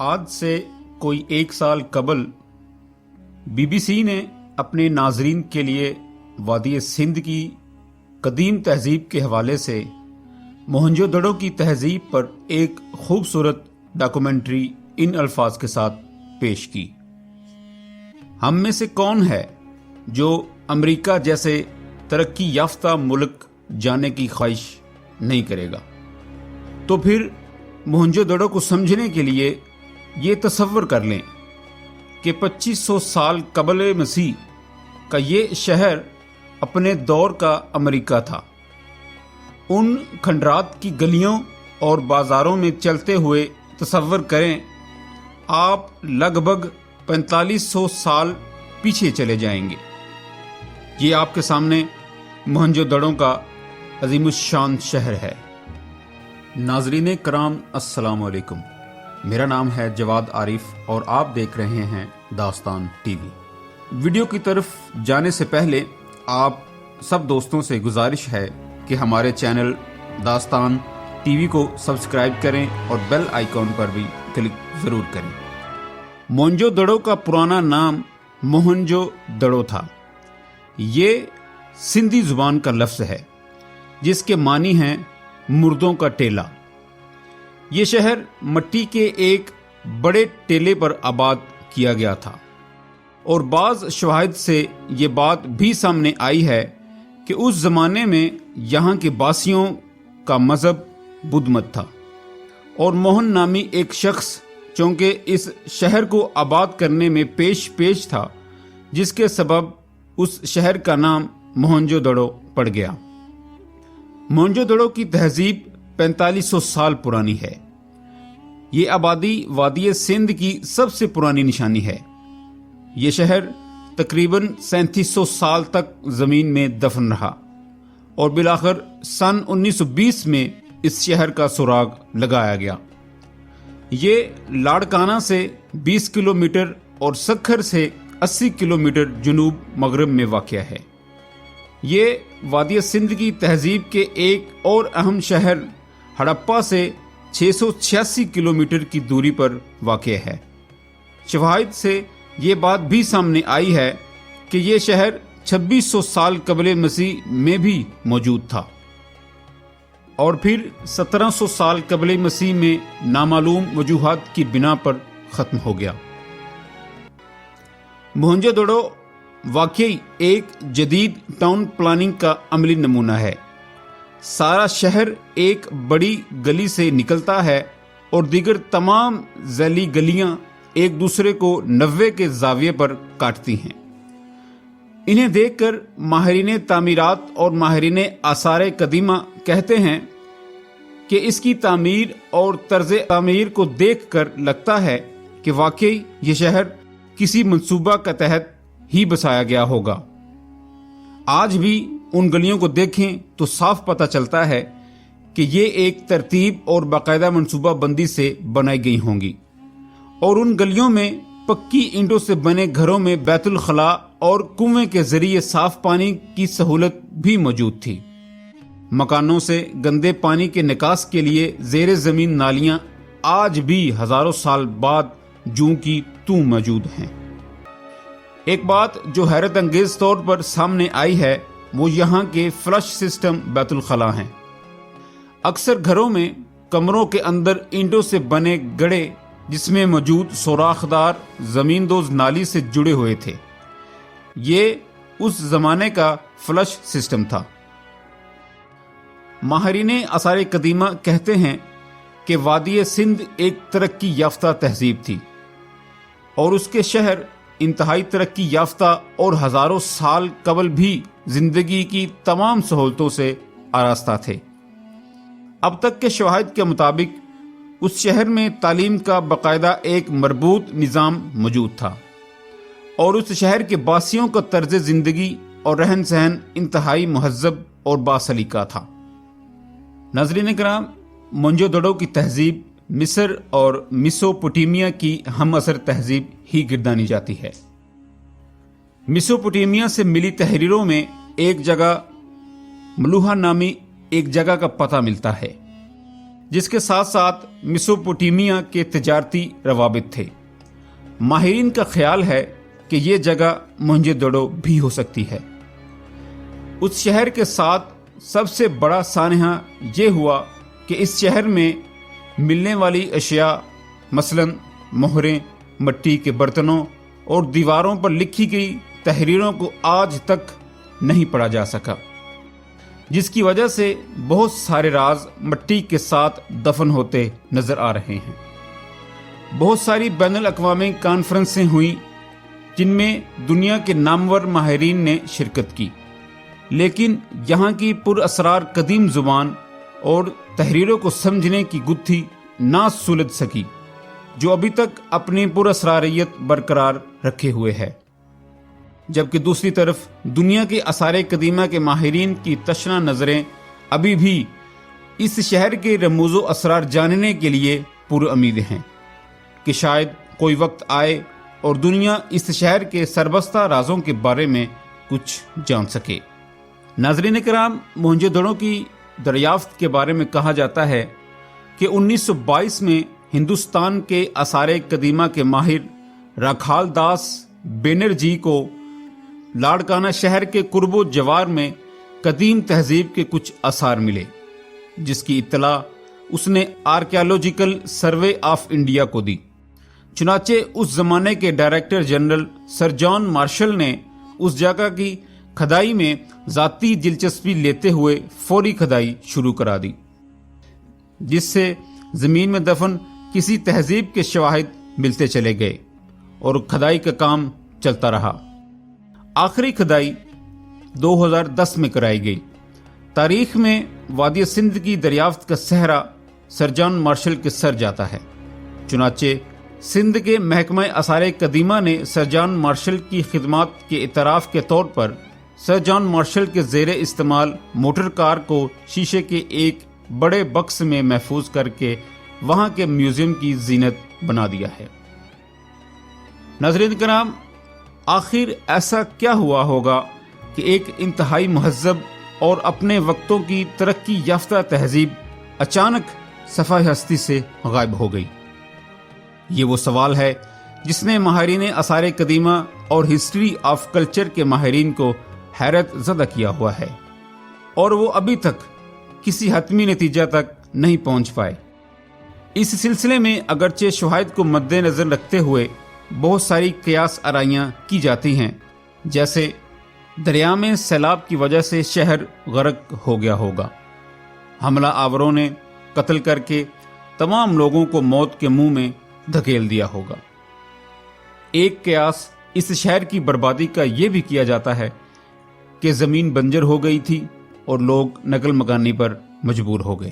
आज से कोई 1 साल कबल बीबीसी ने अपने नाजरीन के लिए वादी सिंध की कदीम तहजीब के हवाले से मोहनजोदड़ो की तहजीब पर एक खूबसूरत डॉक्यूमेंट्री इन अल्फाज के साथ पेश की। हम में से कौन है जो अमेरिका जैसे तरक्की याफ्ता मुल्क जाने की ख्वाहिश नहीं करेगा। तो फिर मोहनजोदड़ो को समझने के लिए ये तसव्वुर कर लें कि 2500 साल कबल मसीह का ये शहर अपने दौर का अमेरिका था। उन खंडरात की गलियों और बाजारों में चलते हुए तसव्वुर करें, आप लगभग 4500 साल पीछे चले जाएंगे। ये आपके सामने मोहनजोदड़ो का अजीमुश्शान शहर है। नाजरीन कराम, अस्सलाम वालेकुम। मेरा नाम है जवाद आरिफ और आप देख रहे हैं दास्तान टीवी। वीडियो की तरफ जाने से पहले आप सब दोस्तों से गुजारिश है कि हमारे चैनल दास्तान टीवी को सब्सक्राइब करें और बेल आइकॉन पर भी क्लिक ज़रूर करें। मोहनजोदड़ो का पुराना नाम मोहनजोदड़ो था। ये सिंधी जुबान का लफ्ज़ है जिसके मानी हैं मुर्दों का टेला। ये शहर मट्टी के एक बड़े टेले पर आबाद किया गया था और बाज़ शवाहिद से ये बात भी सामने आई है कि उस ज़माने में यहाँ के बासियों का मज़हब बुद्ध मत था और मोहन नामी एक शख्स चूँकि इस शहर को आबाद करने में पेश था, जिसके सबब उस शहर का नाम मोहनजोदड़ो पड़ गया। मोहनजोदड़ो की तहजीब 4500 साल पुरानी है। ये आबादी वादी सिंध की सबसे पुरानी निशानी है। ये शहर तकरीबन 3700 साल तक ज़मीन में दफन रहा और बिलाखिर सन 1920 में इस शहर का सुराग लगाया गया। ये लाड़काना से 20 किलोमीटर और सक्खर से 80 किलोमीटर जुनूब मगरब में वाक़या है। ये वादी सिंध की तहजीब के एक और अहम शहर हड़प्पा से 686 किलोमीटर की दूरी पर वाक़या है। शवाहिद से ये बात भी सामने आई है कि ये शहर 2600 साल कबल मसीह में भी मौजूद था और फिर 1700 साल कबल मसीह में नामालूम वजूहात की बिना पर ख़त्म हो गया। मोहनजोदड़ो वाकई एक जदीद टाउन प्लानिंग का अमली नमूना है। सारा शहर एक बड़ी गली से निकलता है और दीगर तमाम झैली गलियां एक दूसरे को 90 के जाविये पर काटती हैं। इन्हें देखकर माहिरीन तामीरात और माहिरीन आसार कदीमा कहते हैं कि इसकी तामीर और तर्ज तामीर को देखकर लगता है कि वाकई ये शहर किसी मंसूबा के तहत ही बसाया गया होगा। आज भी उन गलियों को देखें तो साफ पता चलता है कि ये एक तरतीब और बाकायदा मंसूबा बंदी से बनाई गई होंगी और उन गलियों में पक्की ईंटों से बने घरों में बैतुल खला और कुएं के जरिए साफ पानी की सहूलत भी मौजूद थी। मकानों से गंदे पानी के निकास के लिए जेर जमीन नालियां आज भी हजारों साल बाद जूं की तू मौजूद हैं। एक बात जो हैरत अंगेज तौर पर सामने आई है वो यहाँ के फ्लश सिस्टम बैतुल खला हैं। अक्सर घरों में कमरों के अंदर ईंटों से बने गड़े जिसमें मौजूद सोराखदार जमींदोज नाली से जुड़े हुए थे। ये उस जमाने का फ्लश सिस्टम था। माहिरीन आसार कदीमा कहते हैं कि वादी सिंध एक तरक्की याफ्ता तहजीब थी और उसके शहर इंतहाई तरक्की याफ्ता और हजारों साल कबल भी जिंदगी की तमाम सहूलतों से आरास्ता थे। अब तक के शवाहिद के मुताबिक उस शहर में तालीम का बाकायदा एक मरबूत निज़ाम मौजूद था और उस शहर के बासियों का तर्ज जिंदगी और रहन सहन इंतहाई महज़्ज़ब और बासलीका था। नाज़रीन कराम, मोहनजोदड़ो की तहजीब मिस्र और मेसोपोटामिया की हम असर तहजीब ही गिरदानी जाती है। मेसोपोटामिया से मिली तहरीरों में एक जगह मलूहा नामी एक जगह का पता मिलता है। جس کے ساتھ ساتھ میسوپوٹیمیا کے تجارتی روابط تھے۔ ماہرین کا خیال ہے کہ یہ جگہ موہنجو دڑو بھی ہو سکتی ہے۔ اس شہر کے ساتھ سب سے بڑا سانحہ یہ ہوا کہ اس شہر میں ملنے والی اشیاء مثلاً مہریں، مٹی کے برتنوں اور دیواروں پر لکھی گئی تحریروں کو آج تک نہیں پڑھا جا سکا، جس کی وجہ سے بہت سارے راز مٹی کے ساتھ دفن ہوتے نظر آ رہے ہیں۔ بہت ساری بین الاقوامی کانفرنسیں ہوئیں جن میں دنیا کے نامور ماہرین نے شرکت کی، لیکن یہاں کی پر اسرار قدیم زبان اور تحریروں کو سمجھنے کی گتھی نہ سلجھ سکی، جو ابھی تک اپنی پر اسراریت برقرار رکھے ہوئے ہے۔ جبکہ دوسری طرف دنیا کے آثار قدیمہ کے ماہرین کی تشنہ نظریں ابھی بھی اس شہر کے رموز و اسرار جاننے کے لیے پر امید ہیں کہ شاید کوئی وقت آئے اور دنیا اس شہر کے سربستہ رازوں کے بارے میں کچھ جان سکے۔ ناظرین کرام، موہنجو دڑو کی دریافت کے بارے میں کہا جاتا ہے کہ 1922 میں ہندوستان کے آثار قدیمہ کے ماہر راکھال داس بینرجی کو لاڑکانہ شہر کے قرب و جوار میں قدیم تہذیب کے کچھ آثار ملے، جس کی اطلاع اس نے آرکیالوجیکل سروے آف انڈیا کو دی۔ چنانچہ اس زمانے کے director general sir John Marshall نے اس جگہ کی کھدائی میں ذاتی دلچسپی لیتے ہوئے فوری کھدائی شروع کرا دی، جس سے زمین میں دفن کسی تہذیب کے شواہد ملتے چلے گئے اور کھدائی کا کام چلتا رہا۔ آخری کھدائی 2010 میں کرائی گئی۔ تاریخ میں وادی سندھ کی دریافت کا سہرا سر جان مارشل کے سر جاتا ہے۔ چنانچہ سندھ کے محکمہ آثار قدیمہ نے سر جان مارشل کی خدمات کے اعتراف کے طور پر سر جان مارشل کے زیر استعمال موٹر کار کو شیشے کے ایک بڑے بکس میں محفوظ کر کے وہاں کے میوزیم کی زینت بنا دیا ہے۔ ناظرین کرام، آخر ایسا کیا ہوا ہوگا کہ ایک انتہائی مہذب اور اپنے وقتوں کی ترقی یافتہ تہذیب اچانک صفحہ ہستی سے غائب ہو گئی؟ یہ وہ سوال ہے جس نے ماہرین آثار قدیمہ اور ہسٹری آف کلچر کے ماہرین کو حیرت زدہ کیا ہوا ہے، اور وہ ابھی تک کسی حتمی نتیجہ تک نہیں پہنچ پائے۔ اس سلسلے میں اگرچہ شواہد کو مد نظر رکھتے ہوئے بہت ساری قیاس آرائیاں کی جاتی ہیں، جیسے دریا میں سیلاب کی وجہ سے شہر غرق ہو گیا ہوگا، حملہ آوروں نے قتل کر کے تمام لوگوں کو موت کے منہ میں دھکیل دیا ہوگا۔ ایک قیاس اس شہر کی بربادی کا یہ بھی کیا جاتا ہے کہ زمین بنجر ہو گئی تھی اور لوگ نقل مکانی پر مجبور ہو گئے۔